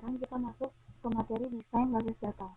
sekarang kita masuk ke materi desain basis data.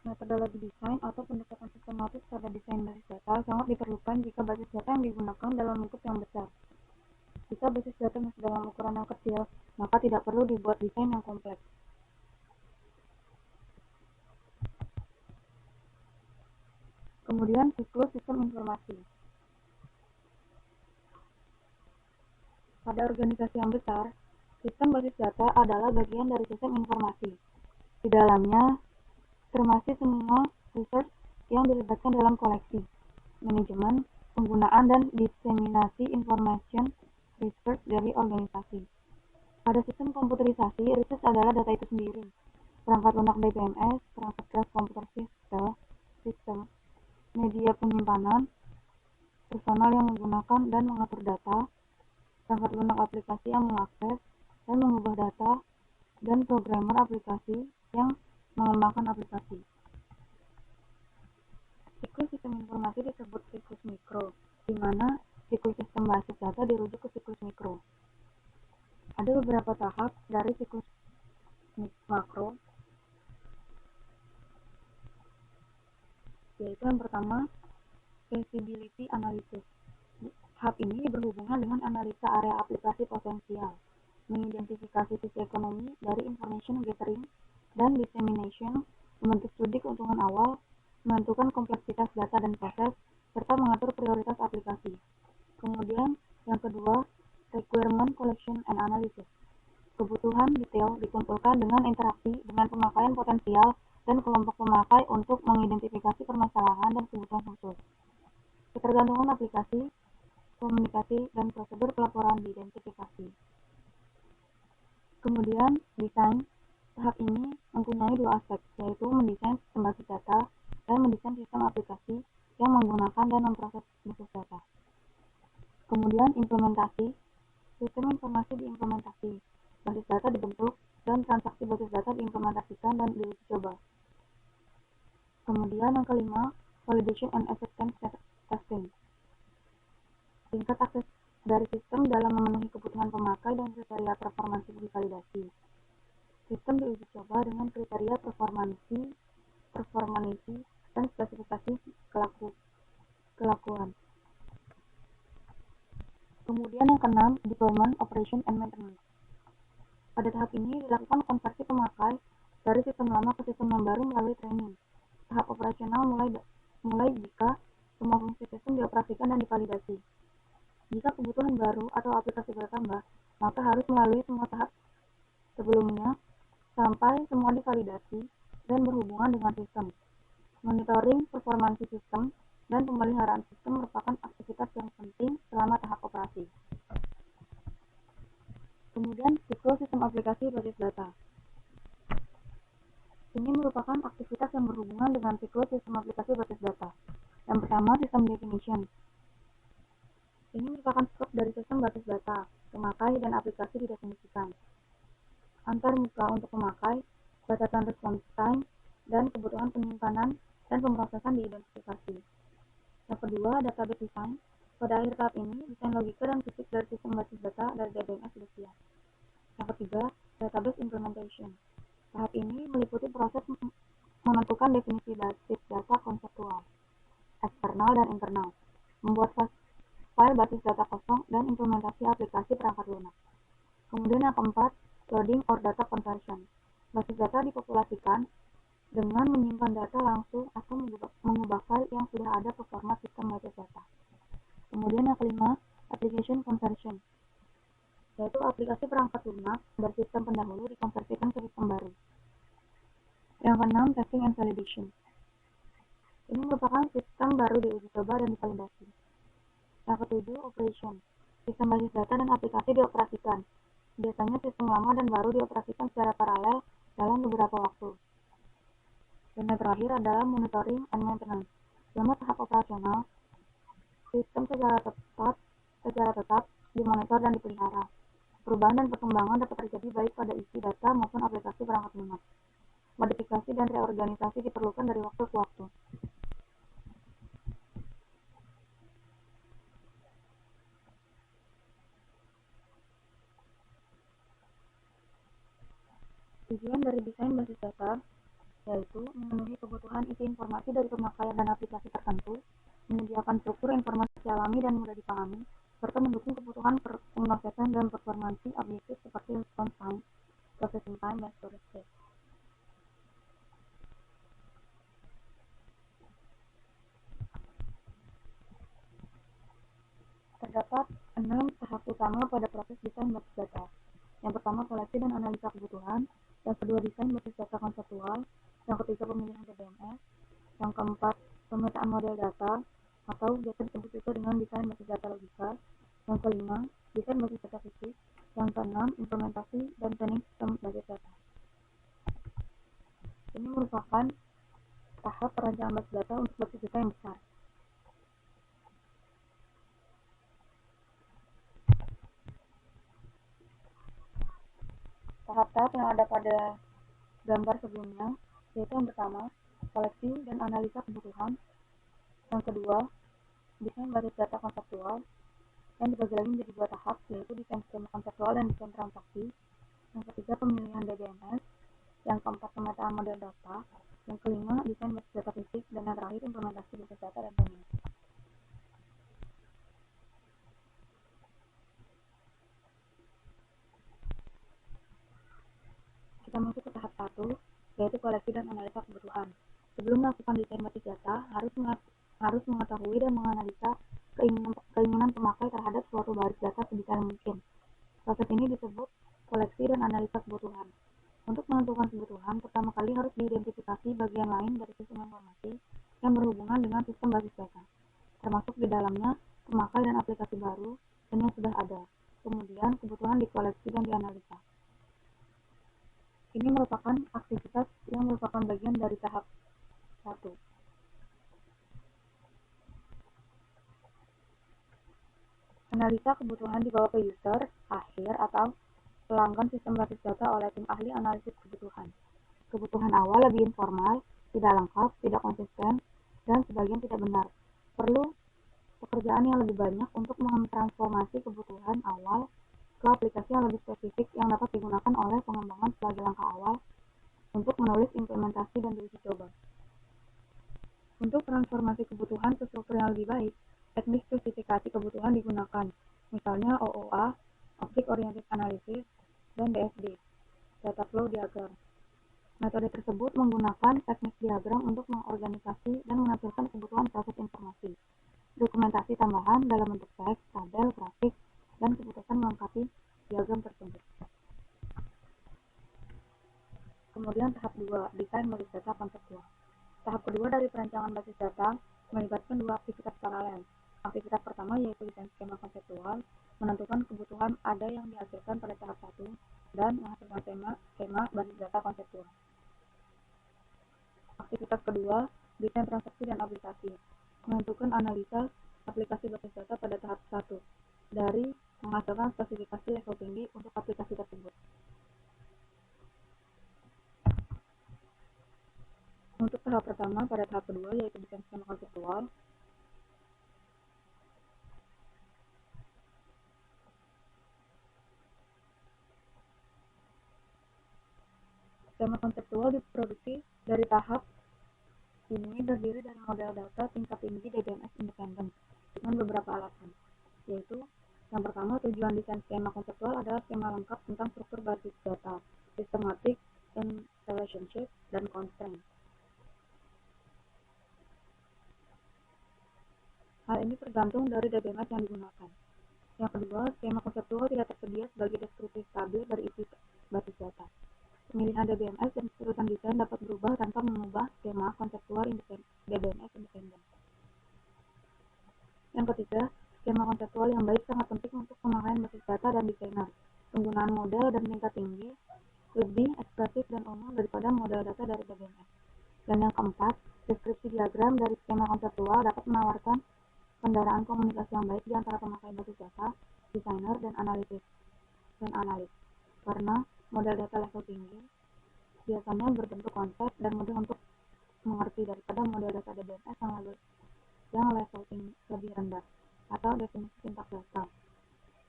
Metodologi desain atau pendekatan sistematis pada desain basis data sangat diperlukan jika basis data yang digunakan dalam lingkup yang besar. Jika basis data masih dalam ukuran yang kecil, maka tidak perlu dibuat desain yang kompleks. Kemudian siklus sistem informasi. Pada organisasi yang besar, sistem basis data adalah bagian dari sistem informasi. Di dalamnya termasuk semua resource yang dilibatkan dalam koleksi, manajemen, penggunaan, dan diseminasi information research dari organisasi. Pada sistem komputerisasi, resource adalah data itu sendiri. Perangkat lunak BPMS, perangkat keras komputer sistem, media penyimpanan, personal yang menggunakan dan mengatur data, perangkat lunak aplikasi yang mengakses dan mengubah data, dan programmer aplikasi yang mengembangkan aplikasi. Siklus sistem informasi disebut siklus mikro, di mana siklus sistem basis data dirujuk ke siklus mikro. Ada beberapa tahap dari siklus makro, yaitu yang pertama, feasibility analysis. Tahap ini berhubungan dengan analisa area aplikasi potensial, mengidentifikasi sisi ekonomi dari information gathering dan dissemination, membentuk studi keuntungan awal, menentukan kompleksitas data dan proses, serta mengatur prioritas aplikasi. Kemudian, yang kedua, requirement collection and analysis. Kebutuhan detail dikumpulkan dengan interaksi dengan pemakaian potensial dan kelompok pemakai untuk mengidentifikasi permasalahan dan kebutuhan khusus. Ketergantungan aplikasi, komunikasi, dan prosedur pelaporan diidentifikasi. Kemudian, desain. Tahap ini mempunyai dua aspek, yaitu mendesain sistem basis data dan mendesain sistem aplikasi yang menggunakan dan memproses basis data. Kemudian, implementasi. Sistem informasi diimplementasi, basis data dibentuk, dan transaksi basis data diimplementasikan dan diuji coba. Kemudian, yang kelima, validation and acceptance testing. Tingkat akses dari sistem dalam memenuhi kebutuhan pemakai dan kriteria performansi divalidasi. Sistem diuji coba dengan kriteria performansi, dan spesifikasi kelakuan. Kemudian yang keenam, deployment, operation, and maintenance. Pada tahap ini dilakukan konversi pemakai dari sistem lama ke sistem yang baru melalui training. Tahap operasional mulai jika semua fungsi sistem dioperasikan dan divalidasi. Jika kebutuhan baru atau aplikasi bertambah, maka harus melalui semua tahap sebelumnya sampai semua divalidasi dan berhubungan dengan sistem. Monitoring performansi sistem dan pemeliharaan sistem merupakan aktivitas yang penting selama tahap operasi. Kemudian, siklus sistem aplikasi basis data. Ini merupakan aktivitas yang berhubungan dengan siklus sistem aplikasi basis data. Yang pertama, sistem definition. Ini merupakan skop dari sistem basis data, pemakai dan aplikasi didefinisikan. Antar muka untuk pemakai, batasan response time, dan kebutuhan penyimpanan dan pemrosesan diidentifikasi. Yang kedua, database design. Pada akhir tahap ini, desain logika dan fisik dari sistem basis data dari DBMS sudah siap. Yang ketiga, database implementation. Tahap ini meliputi proses menentukan definisi basis data konseptual, eksternal dan internal, membuat file basis data kosong, dan implementasi aplikasi perangkat lunak. Kemudian yang keempat, loading or data conversion. Basis data dipopulasikan dengan menyimpan data langsung atau mengubah file yang sudah ada ke format sistem basis data. Kemudian yang kelima, application conversion, yaitu aplikasi perangkat lunak dari sistem pendahulu dikonversikan ke sistem baru. Yang keenam, testing and validation. Ini merupakan sistem baru diuji coba dan divalidasi. Yang ketujuh, operation. Sistem basis data dan aplikasi dioperasikan. Biasanya sistem lama dan baru dioperasikan secara paralel dalam beberapa waktu. Dan yang terakhir adalah monitoring and maintenance. Selama tahap operasional, sistem secara tetap dimonitor dan dipelihara. Perubahan dan perkembangan dapat terjadi baik pada isi data maupun aplikasi perangkat lunak. Modifikasi dan reorganisasi diperlukan dari waktu ke waktu. Tujuan dari desain basis data yaitu memenuhi kebutuhan isi informasi dari pemakaian dan aplikasi tertentu, menyediakan struktur informasi alami dan mudah dipahami, serta mendukung kebutuhan pengprosesan dan performansi objektif seperti response time, processing time, dan storage rate. Terdapat 6 tahap utama pada proses desain basis data. Yang pertama, koleksi dan analisa kebutuhan. Yang kedua, desain basis data konseptual. Yang ketiga, pemilihan DBMS. Yang keempat, pemetaan model data, atau biasa disebut juga dengan desain basis data logika. Yang kelima, desain basis data fisik. Yang keenam, implementasi dan training sistem basis data. Ini merupakan tahap perancangan basis data untuk basis data yang besar. Tahap-tahap yang ada pada gambar sebelumnya, yaitu yang pertama, koleksi dan analisa kebutuhan. Yang kedua, desain basis data konseptual, yang dibagi lagi menjadi 2 tahap, yaitu desain skema konseptual dan desain transaksi. Yang ketiga, pemilihan DBMS. Yang keempat, pemetaan model data. Yang kelima, desain basis data fisik. Dan yang terakhir, implementasi basis data dan training. Kita masuk ke tahap 1, yaitu koleksi dan analisa kebutuhan. Sebelum melakukan desain basis data, harus mengetahui dan menganalisa keinginan pemakai terhadap suatu baris data sedetail mungkin. Proses ini disebut koleksi dan analisa kebutuhan. Untuk menentukan kebutuhan, pertama kali harus diidentifikasi bagian lain dari sistem informasi yang berhubungan dengan sistem basis data, termasuk di dalamnya pemakai dan aplikasi baru dan yang sudah ada. Kemudian, kebutuhan dikoleksi dan dianalisa. Ini merupakan aktivitas yang merupakan bagian dari tahap 1. Analisa kebutuhan dibawa ke user akhir atau pelanggan sistem basis data oleh tim ahli analisis kebutuhan. Kebutuhan awal lebih informal, tidak lengkap, tidak konsisten, dan sebagian tidak benar. Perlu pekerjaan yang lebih banyak untuk mentransformasi kebutuhan awal ke aplikasi yang lebih spesifik yang dapat digunakan oleh pengembangan sebagai langkah awal untuk menulis implementasi dan diuji coba. Untuk transformasi kebutuhan ke struktur yang lebih baik, teknik spesifikasi kebutuhan digunakan, misalnya OOA, Object Oriented Analysis, dan DFD, Data Flow Diagram. Metode tersebut menggunakan teknik diagram untuk mengorganisasi dan menampilkan kebutuhan proses informasi, dokumentasi tambahan dalam bentuk teks, tabel, grafik, dan keputusan melengkapi diagram tersebut. Kemudian tahap 2, desain basis data konseptual. Tahap kedua dari perancangan basis data melibatkan 2 aktivitas paralel. Aktivitas pertama yaitu desain skema konseptual, menentukan kebutuhan ada yang dihasilkan pada tahap 1, dan menghasilkan skema basis data konseptual. Aktivitas kedua, desain transaksi dan aplikasi, menentukan analisa aplikasi basis data pada tahap 1, dari menghasilkan spesifikasi level tinggi untuk aplikasi tersebut. Untuk tahap pertama pada tahap kedua yaitu desain skema konseptual, skema konseptual diproduksi dari tahap ini terdiri dari model data tingkat tinggi DBMS independen dengan beberapa alasan, yaitu yang pertama, tujuan desain skema konseptual adalah skema lengkap tentang struktur basis data, sistematik, dan relationship, dan constraint. Hal ini tergantung dari DBMS yang digunakan. Yang kedua, skema konseptual tidak tersedia sebagai deskripsi stabil dari isi basis data. Pemilihan DBMS dan keputusan desain dapat berubah tanpa mengubah skema konseptual DBMS independen. Yang ketiga, skema konseptual yang baik sangat penting untuk pemakaian basis data dan desainer. Penggunaan model dan tingkat tinggi lebih ekspresif dan umum daripada model data dari DBMS. Dan yang keempat, deskripsi diagram dari skema konseptual dapat menawarkan kendaraan komunikasi yang baik di antara pemakai basis data, desainer, dan analis. Karena model data level tinggi biasanya berbentuk konsep dan mudah untuk mengerti daripada model data DBMS yang level lebih rendah, atau definisi sintaks data.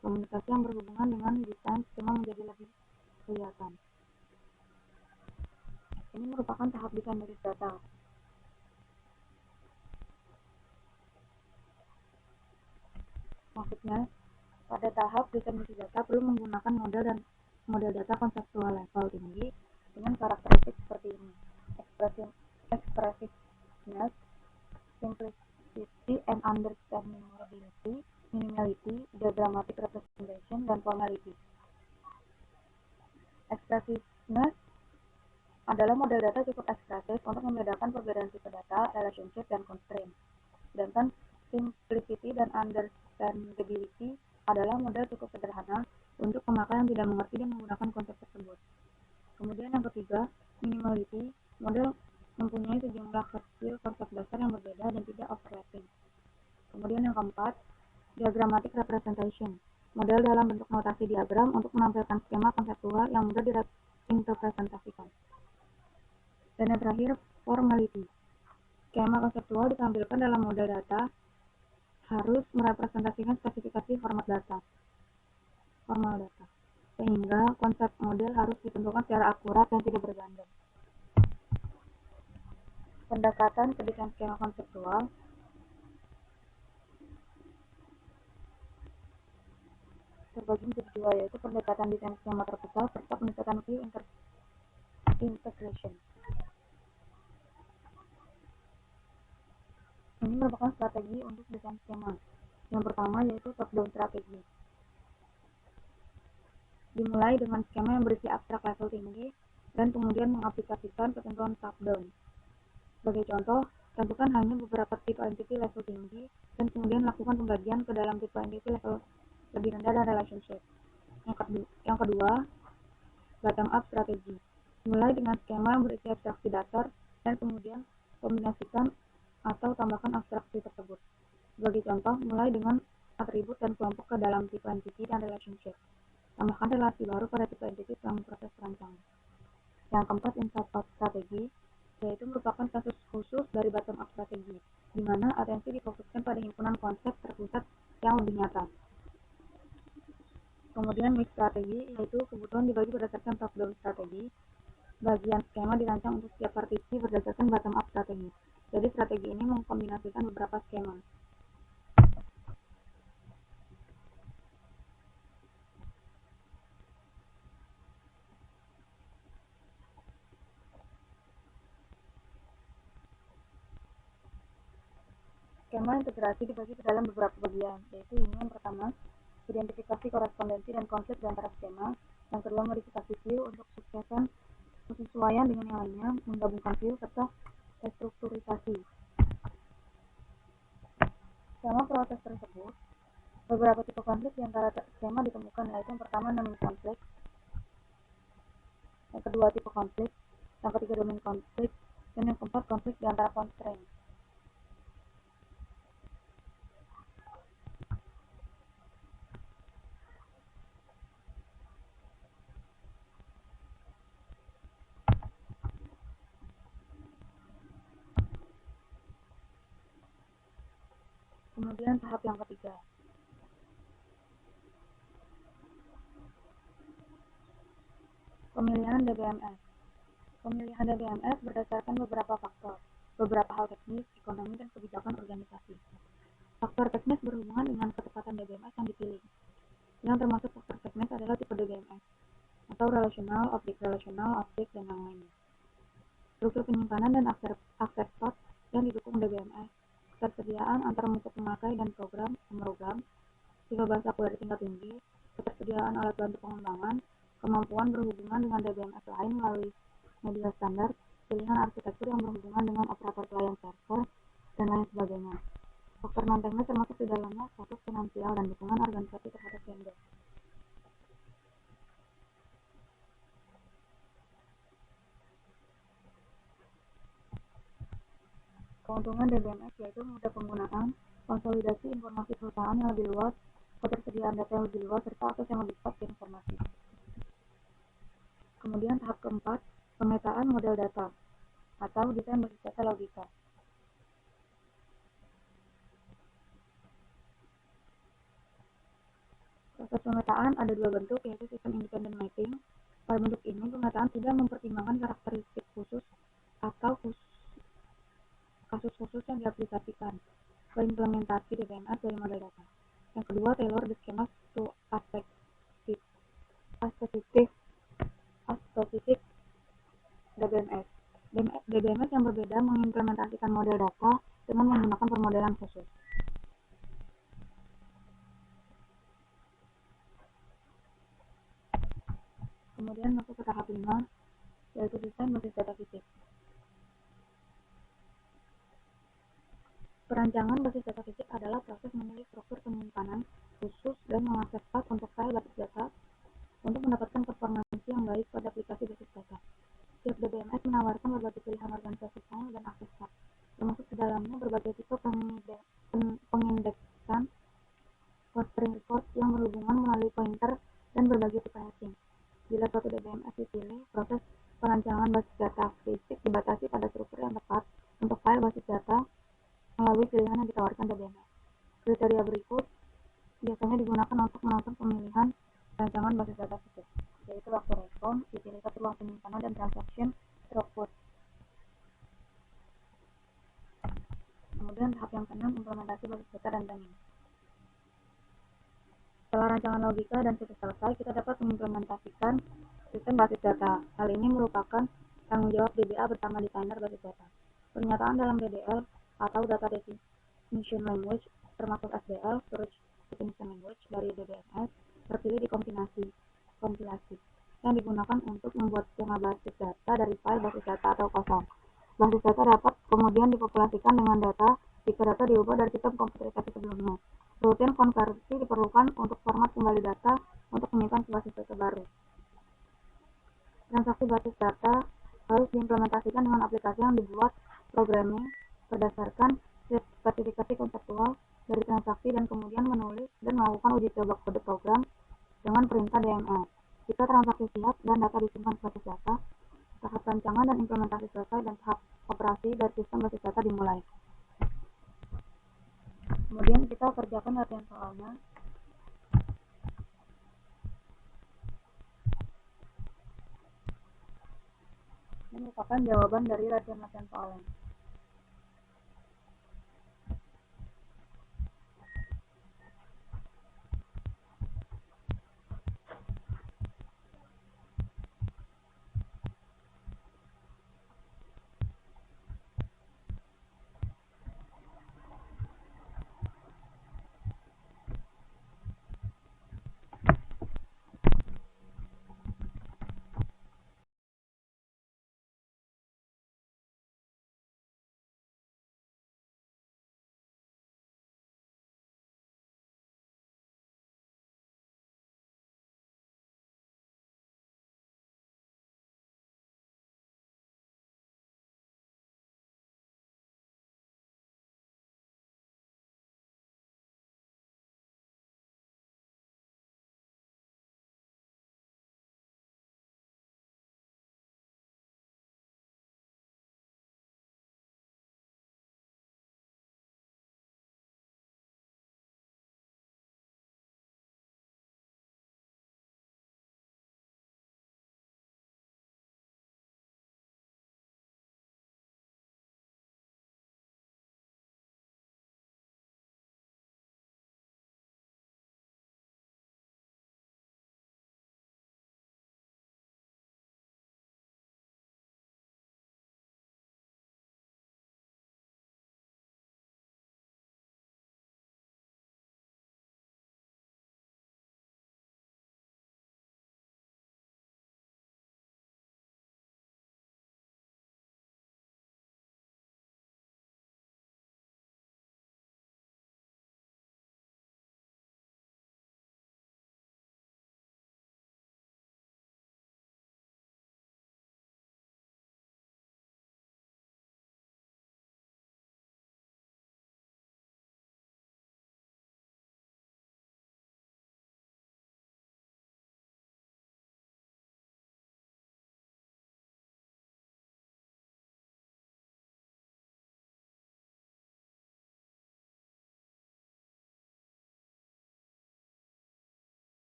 Komunikasi yang berhubungan dengan desain skema menjadi lebih kelihatan. Ini merupakan tahap desain basis data. Maksudnya, pada tahap desain basis data perlu menggunakan model data konseptual level tinggi dengan karakteristik seperti ini: expressiveness, simplicity and understandability, minimality, diagrammatic representation, dan formality. Expressiveness adalah model data cukup ekspresif untuk membedakan perbedaan tipe data, relationship, dan constraint. Sedangkan simplicity dan understandability adalah model cukup sederhana untuk pemakai yang tidak mengerti dan menggunakan konsep tersebut. Kemudian yang ketiga, minimality, model mempunyai sejumlah kecil konsep dasar yang berbeda dan tidak overlapping. Kemudian yang keempat, diagrammatic representation, model dalam bentuk notasi diagram untuk menampilkan skema konseptual yang mudah direpresentasikan. Dan yang terakhir, formality, skema konseptual ditampilkan dalam model data harus merepresentasikan spesifikasi formal data, sehingga konsep model harus ditentukan secara akurat dan tidak bergantung. Pendekatan ke desain skema konseptual terbagi menjadi dua, yaitu pendekatan desain skema terpusat serta pendekatan view integration. Ini merupakan strategi untuk desain skema. Yang pertama yaitu top-down strategi. Dimulai dengan skema yang berisi abstrak level tinggi dan kemudian mengaplikasikan ketentuan top-down. Sebagai contoh, tentukan hanya beberapa tipe entity level tinggi dan kemudian lakukan pembagian ke dalam tipe entity level lebih rendah dan relationship. Yang kedua, bottom-up strategi. Mulai dengan skema yang berisi abstraksi dasar dan kemudian kombinasikan atau tambahkan abstraksi tersebut. Sebagai contoh, mulai dengan atribut dan kelompok ke dalam tipe entity dan relationship. Tambahkan relasi baru pada tipe entity selama proses perancangan. Yang keempat, inside-out strategi, yaitu merupakan kasus khusus dari bottom-up strategi, di mana atensi difokuskan pada himpunan konsep terpusat yang lebih nyata. Kemudian mix strategi, yaitu kebutuhan dibagi berdasarkan top-down strategi. Bagian skema dirancang untuk setiap partisi berdasarkan bottom-up strategi. Jadi strategi ini mengkombinasikan beberapa skema. Skema integrasi dibagi ke dalam beberapa bagian, yaitu ini yang pertama, identifikasi korespondensi dan konflik di antara skema. Yang kedua, modifikasi view untuk kesesuaian dengan yang lainnya, menggabungkan view, serta restrukturisasi. Selama proses tersebut, beberapa tipe konflik di antara skema ditemukan, yaitu yang pertama, naming konflik, yang kedua, tipe konflik, yang ketiga, domain konflik, dan yang keempat, konflik di antara constraint. Kemudian tahap yang ketiga, pemilihan DBMS. Pemilihan DBMS berdasarkan beberapa faktor, beberapa hal teknis, ekonomi, dan kebijakan organisasi. Faktor teknis berhubungan dengan ketepatan DBMS yang dipilih. Yang termasuk faktor teknis adalah tipe DBMS, atau relational, objek, dan yang lainnya. Struktur penyimpanan dan akses path yang didukung DBMS, ketersediaan antar mutu pemakai dan program, tipe bahasa query tingkat tinggi, ketersediaan alat bantu pengembangan, kemampuan berhubungan dengan DBMS lain melalui media standar, pilihan arsitektur yang berhubungan dengan operator client server, dan lain sebagainya. Faktor non-teknis termasuk di dalamnya status finansial dan dukungan organisasi terhadap vendor. Keuntungan DBMS yaitu mudah penggunaan, konsolidasi informasi perusahaan yang lebih luas, ketersediaan data yang lebih luas, serta akses yang lebih cepat ke informasi. Kemudian tahap keempat, pemetaan model data atau desain basis data logika. Proses pemetaan ada dua bentuk, yaitu sistem independent mapping. Pada bentuk ini, pemetaan tidak mempertimbangkan karakteristik khusus atau kasus khusus yang diaplikasikan ke implementasi DBMS dari model data. Yang kedua, tailor the schemas to a specific DBMS. DBMS yang berbeda mengimplementasikan model data dengan menggunakan permodelan khusus. Kemudian masuk ke tahap 5, yaitu desain basis data fisik. Perancangan basis data fisik adalah proses memilih struktur penyimpanan khusus dan mengakses path untuk file basis data untuk mendapatkan performansi yang baik pada aplikasi basis data. Setiap DBMS menawarkan berbagai pilihan organisasi file dan akses path, termasuk di dalamnya berbagai tipe pengindeksan, clustering record yang berhubungan melalui pointer, dan berbagai tipe hashing. Bila suatu DBMS dipilih, proses perancangan basis data fisik dibatasi pada struktur yang tepat untuk file basis data melalui pilihan yang ditawarkan DBMS. Kriteria berikut biasanya digunakan untuk menentukan pemilihan perancangan basis data fisik, yaitu waktu respon, utilitas ruang penyimpanan, dan transaction throughput. Kemudian tahap yang ke-6, implementasi basis data dan planning. Setelah rancangan logika dan situs selesai, kita dapat mengimplementasikan sistem basis data. Hal ini merupakan tanggung jawab DBA bersama desainer basis data. Pernyataan dalam DDL atau Data Definition Language, termasuk SDL, Storage Definition Language, dari DBMS, terpilih di kompilasi, yang digunakan untuk membuat skema basis data dari file basis data atau kosong. Basis data dapat kemudian dipopulasikan dengan data jika data diubah dari sistem komputerisasi sebelumnya. Rutin konversi diperlukan untuk format kembali data untuk menyimpan basis data baru. Transaksi basis data harus diimplementasikan dengan aplikasi yang dibuat programming berdasarkan spesifikasi konseptual dari transaksi dan kemudian menulis dan melakukan uji coba kode program dengan perintah DML. Jika transaksi siap dan data disimpan basis data, tahap rancangan dan implementasi selesai dan tahap operasi dari sistem basis data dimulai. Kemudian kita kerjakan latihan soalnya. Ini merupakan jawaban dari latihan soalnya.